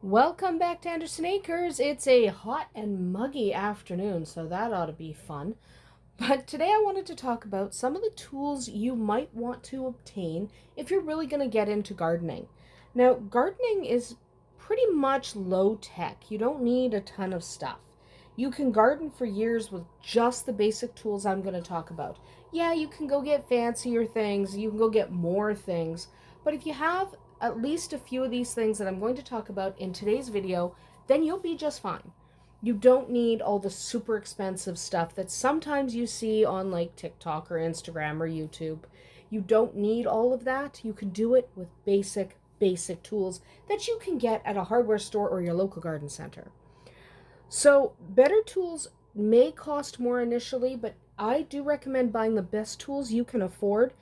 Welcome back to Andersen Acres. It's a hot and muggy afternoon, so that ought to be fun. But today I wanted to talk about some of the tools you might want to obtain if you're really going to get into gardening. Now, gardening is pretty much low tech. You don't need a ton of stuff. You can garden for years with just the basic tools I'm going to talk about. Yeah, you can go get fancier things, you can go get more things, but if you have at least a few of these things that I'm going to talk about in today's video, then you'll be just fine. You don't need all the super expensive stuff that sometimes you see on like TikTok or Instagram or YouTube. You don't need all of that. You can do it with basic tools that you can get at a hardware store or your local garden center. So better tools may cost more initially, but I do recommend buying the best tools you can afford,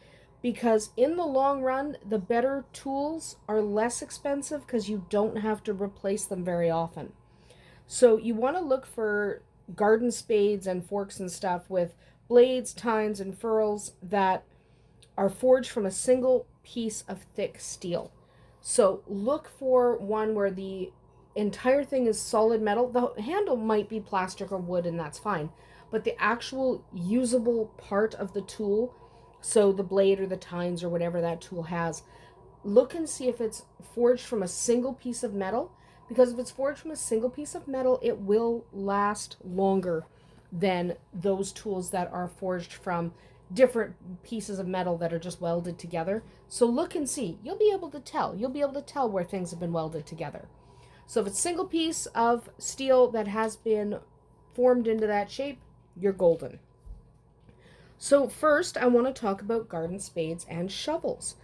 because in the long run, the better tools are less expensive because you don't have to replace them very often. So you want to look for garden spades and forks and stuff with blades, tines, and ferrules that are forged from a single piece of thick steel. So look for one where the entire thing is solid metal. The handle might be plastic or wood, and that's fine, but the actual usable part of the tool, so the blade or the tines or whatever that tool has, look and see if it's forged from a single piece of metal, because if it's forged from a single piece of metal, it will last longer than those tools that are forged from different pieces of metal that are just welded together. So look and see. You'll be able to tell. You'll be able to tell where things have been welded together. So if it's a single piece of steel that has been formed into that shape, you're golden. So first, I want to talk about garden spades and shovels.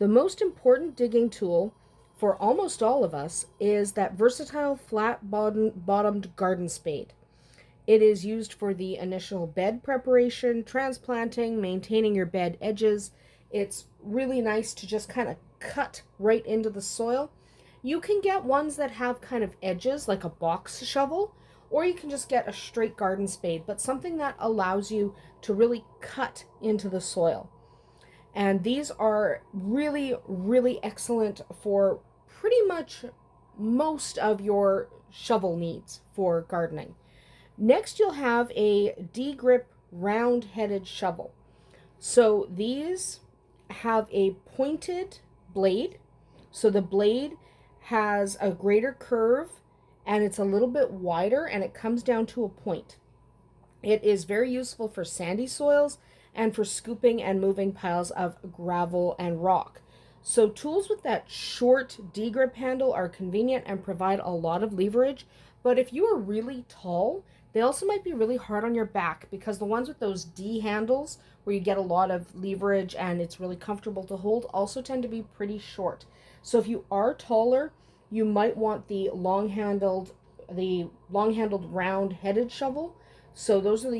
The most important digging tool for almost all of us is that versatile flat-bottomed garden spade. It is used for the initial bed preparation, transplanting, maintaining your bed edges. It's really nice to just kind of cut right into the soil. You can get ones that have kind of edges, like a box shovel, or you can just get a straight garden spade, but something that allows you to really cut into the soil. And these are really excellent for pretty much most of your shovel needs for gardening. Next, you'll have a D-grip round-headed shovel. So these have a pointed blade. So the blade has a greater curve and it's a little bit wider, and it comes down to a point. It is very useful for sandy soils and for scooping and moving piles of gravel and rock. So tools with that short D-grip handle are convenient and provide a lot of leverage, but if you are really tall, they also might be really hard on your back, because the ones with those D handles where you get a lot of leverage and it's really comfortable to hold also tend to be pretty short. So if you are taller, you might want the long-handled round-headed shovel. So those are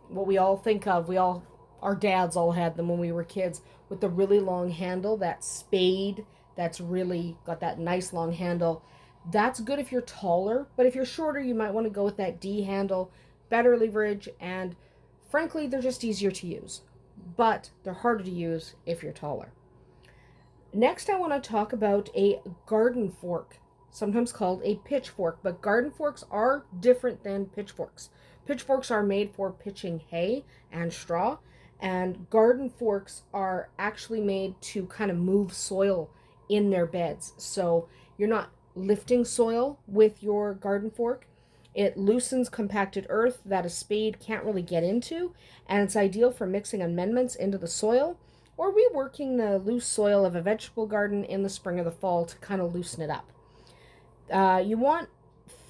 what we all think of. Our dads all had them when we were kids, with the really long handle, that spade that's really got that nice long handle. That's good if you're taller, but if you're shorter, you might want to go with that D handle. Better leverage, and frankly, they're just easier to use, but they're harder to use if you're taller. Next, I want to talk about a garden fork, sometimes called a pitchfork, but garden forks are different than pitchforks. Pitchforks are made for pitching hay and straw, and garden forks are actually made to kind of move soil in their beds. So you're not lifting soil with your garden fork. It loosens compacted earth that a spade can't really get into, and it's ideal for mixing amendments into the soil or reworking the loose soil of a vegetable garden in the spring or the fall to kind of loosen it up. You want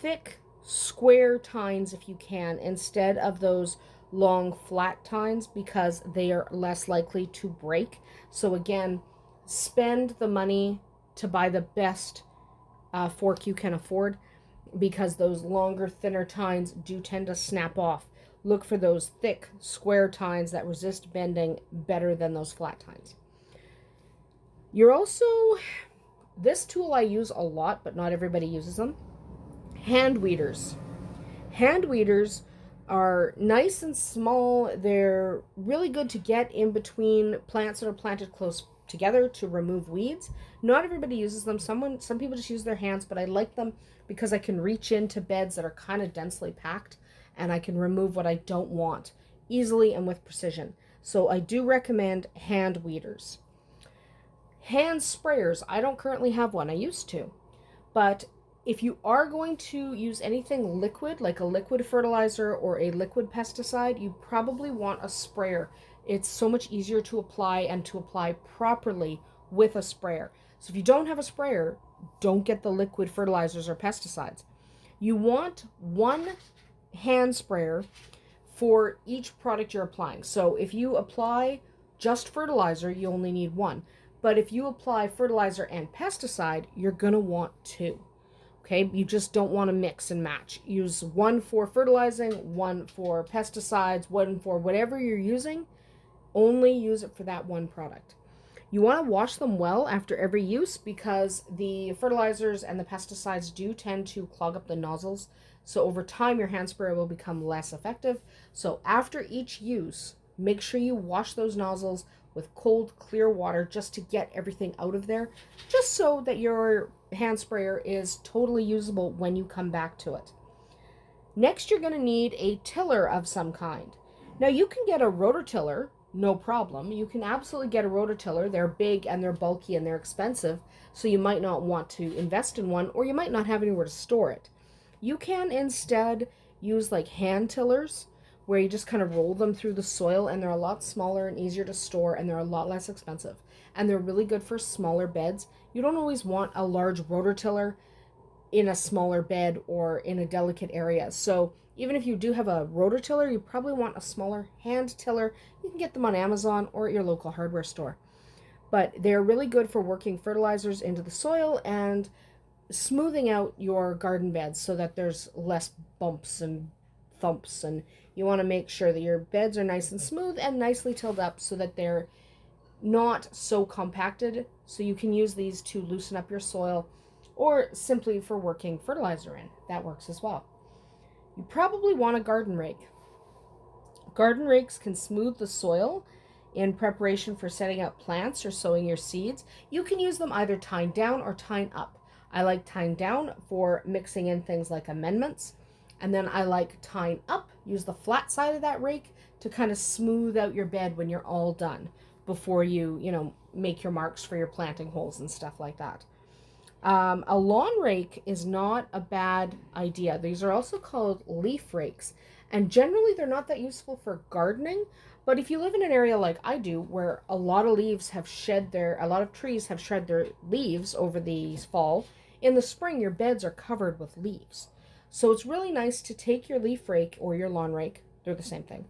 thick, square tines if you can, instead of those long, flat tines, because they are less likely to break. So again, spend the money to buy the best fork you can afford, because those longer, thinner tines do tend to snap off. Look for those thick, square tines that resist bending better than those flat tines. This tool I use a lot, but not everybody uses them. Hand weeders. Hand weeders are nice and small. They're really good to get in between plants that are planted close together to remove weeds. Not everybody uses them. Some people just use their hands, but I like them because I can reach into beds that are kind of densely packed and I can remove what I don't want easily and with precision. So I do recommend hand weeders. Hand sprayers, I don't currently have one. I used to. But if you are going to use anything liquid, like a liquid fertilizer or a liquid pesticide, you probably want a sprayer. It's so much easier to apply and to apply properly with a sprayer. So if you don't have a sprayer, don't get the liquid fertilizers or pesticides. You want one hand sprayer for each product you're applying. So if you apply just fertilizer, you only need one. But if you apply fertilizer and pesticide, you're going to want two. Okay, you just don't want to mix and match. Use one for fertilizing, one for pesticides, one for whatever you're using. Only use it for that one product. You want to wash them well after every use because the fertilizers and the pesticides do tend to clog up the nozzles. So over time, your hand sprayer will become less effective. So after each use, make sure you wash those nozzles with cold, clear water just to get everything out of there, just so that your hand sprayer is totally usable when you come back to it. Next, you're going to need a tiller of some kind. Now, you can get a rototiller, no problem. You can absolutely get a rototiller. They're big and they're bulky and they're expensive, so you might not want to invest in one, or you might not have anywhere to store it. You can instead use like hand tillers, where you just kind of roll them through the soil, and they're a lot smaller and easier to store, and they're a lot less expensive. And they're really good for smaller beds. You don't always want a large rototiller in a smaller bed or in a delicate area. So even if you do have a rototiller, you probably want a smaller hand tiller. You can get them on Amazon or at your local hardware store. But they're really good for working fertilizers into the soil and smoothing out your garden beds so that there's less bumps and thumps, and you want to make sure that your beds are nice and smooth and nicely tilled up so that they're not so compacted. So you can use these to loosen up your soil or simply for working fertilizer in. That works as well. You probably want a garden rake. Garden rakes can smooth the soil in preparation for setting out plants or sowing your seeds. You can use them either tying down or tying up. I like tying down for mixing in things like amendments. And then I like tying up, use the flat side of that rake to kind of smooth out your bed when you're all done before you make your marks for your planting holes and stuff like that. A lawn rake is not a bad idea. These are also called leaf rakes. And generally they're not that useful for gardening. But if you live in an area like I do, where a lot of trees have shed their leaves over the fall, in the spring your beds are covered with leaves. So it's really nice to take your leaf rake or your lawn rake, they're the same thing,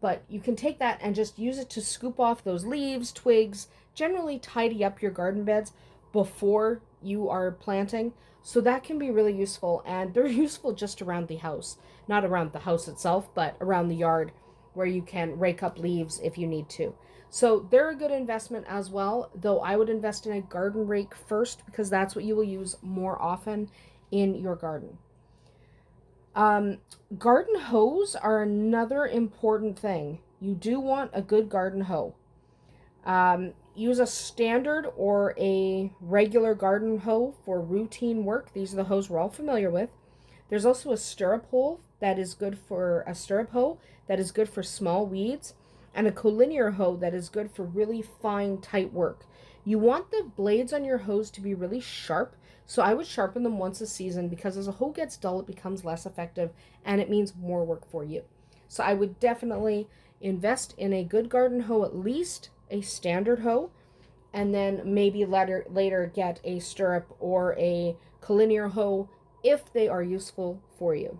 but you can take that and just use it to scoop off those leaves, twigs, generally tidy up your garden beds before you are planting. So that can be really useful, and they're useful just around the house, not around the house itself, but around the yard where you can rake up leaves if you need to. So they're a good investment as well, though I would invest in a garden rake first because that's what you will use more often in your garden. Garden hose are another important thing. You do want a good garden hoe. Use a standard or a regular garden hoe for routine work. These are the hoes we're all familiar with. There's also a stirrup hoe that is good for small weeds, and a collinear hoe that is good for really fine, tight work. You want the blades on your hose to be really sharp, so I would sharpen them once a season because as a hoe gets dull, it becomes less effective and it means more work for you. So I would definitely invest in a good garden hoe, at least a standard hoe, and then maybe later get a stirrup or a collinear hoe if they are useful for you.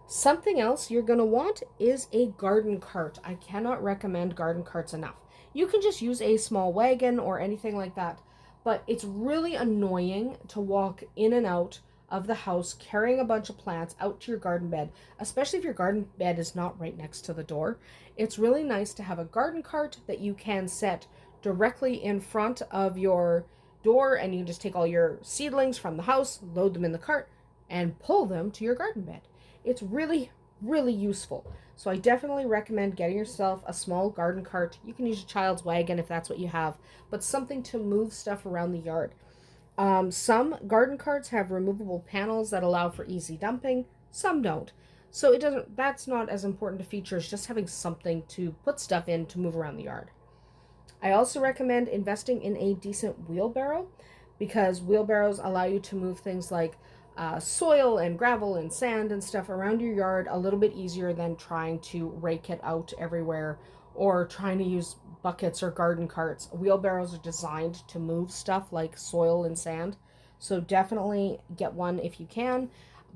Something else you're going to want is a garden cart. I cannot recommend garden carts enough. You can just use a small wagon or anything like that, but it's really annoying to walk in and out of the house carrying a bunch of plants out to your garden bed, especially if your garden bed is not right next to the door. It's really nice to have a garden cart that you can set directly in front of your door, and you can just take all your seedlings from the house, load them in the cart, and pull them to your garden bed. It's really, really useful. So I definitely recommend getting yourself a small garden cart. You can use a child's wagon if that's what you have, but something to move stuff around the yard. Some garden carts have removable panels that allow for easy dumping, some don't. So it doesn't that's not as important a feature as just having something to put stuff in to move around the yard. I also recommend investing in a decent wheelbarrow because wheelbarrows allow you to move things like soil and gravel and sand and stuff around your yard a little bit easier than trying to rake it out everywhere or trying to use buckets or garden carts. Wheelbarrows are designed to move stuff like soil and sand. So definitely get one if you can.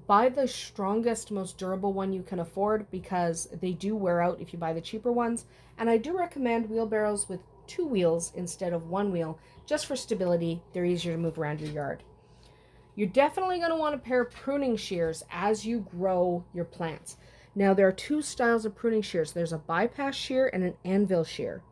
Buy the strongest, most durable one you can afford because they do wear out if you buy the cheaper ones. And I do recommend wheelbarrows with two wheels instead of one wheel just for stability. They're easier to move around your yard. You're definitely going to want a pair of pruning shears as you grow your plants. Now, there are two styles of pruning shears. There's a bypass shear and an anvil shear.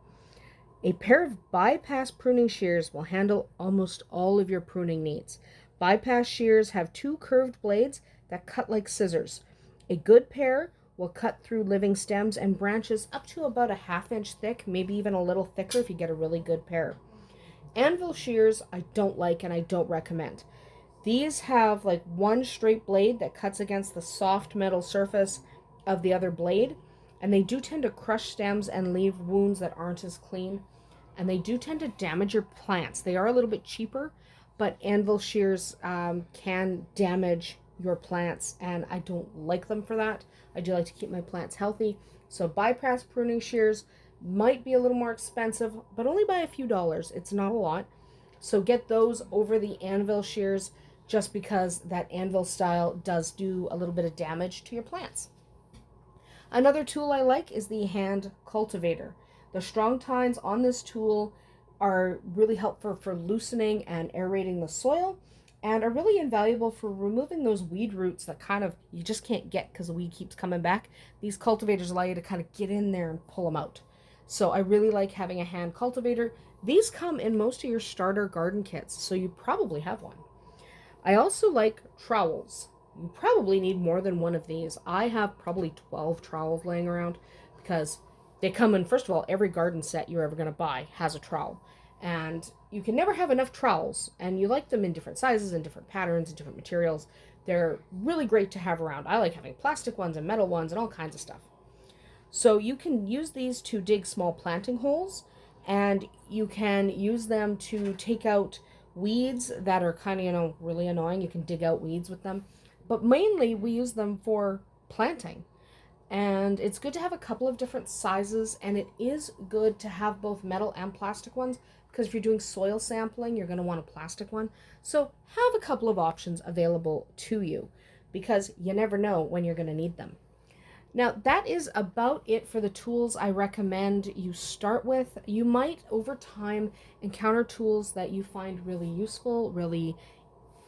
A pair of bypass pruning shears will handle almost all of your pruning needs. Bypass shears have two curved blades that cut like scissors. A good pair will cut through living stems and branches up to about a ½ inch thick, maybe even a little thicker if you get a really good pair. Anvil shears I don't like and I don't recommend. These have like one straight blade that cuts against the soft metal surface of the other blade, and they do tend to crush stems and leave wounds that aren't as clean, and they do tend to damage your plants. They are a little bit cheaper, but anvil shears can damage your plants, and I don't like them for that. I do like to keep my plants healthy. So bypass pruning shears might be a little more expensive, but only by a few dollars. It's not a lot. So get those over the anvil shears just because that anvil style does do a little bit of damage to your plants. Another tool I like is the hand cultivator. The strong tines on this tool are really helpful for loosening and aerating the soil and are really invaluable for removing those weed roots that kind of you just can't get because the weed keeps coming back. These cultivators allow you to kind of get in there and pull them out. So I really like having a hand cultivator. These come in most of your starter garden kits, so you probably have one. I also like trowels. You probably need more than one of these. I have probably 12 trowels laying around because they come in, first of all, every garden set you're ever going to buy has a trowel. And you can never have enough trowels, and you like them in different sizes and different patterns and different materials. They're really great to have around. I like having plastic ones and metal ones and all kinds of stuff. So you can use these to dig small planting holes, and you can use them to take out weeds that are kind of, really annoying. You can dig out weeds with them. But mainly we use them for planting. And it's good to have a couple of different sizes, and it is good to have both metal and plastic ones because if you're doing soil sampling, you're going to want a plastic one. So have a couple of options available to you because you never know when you're going to need them. Now, that is about it for the tools I recommend you start with. You might, over time, encounter tools that you find really useful, really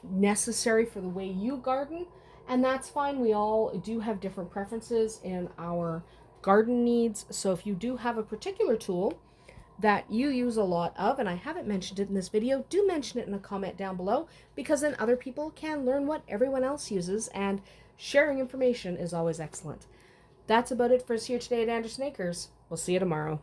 necessary for the way you garden, and that's fine. We all do have different preferences in our garden needs. So if you do have a particular tool that you use a lot of, and I haven't mentioned it in this video, do mention it in a comment down below because then other people can learn what everyone else uses, and sharing information is always excellent. That's about it for us here today at Andersen Acres. We'll see you tomorrow.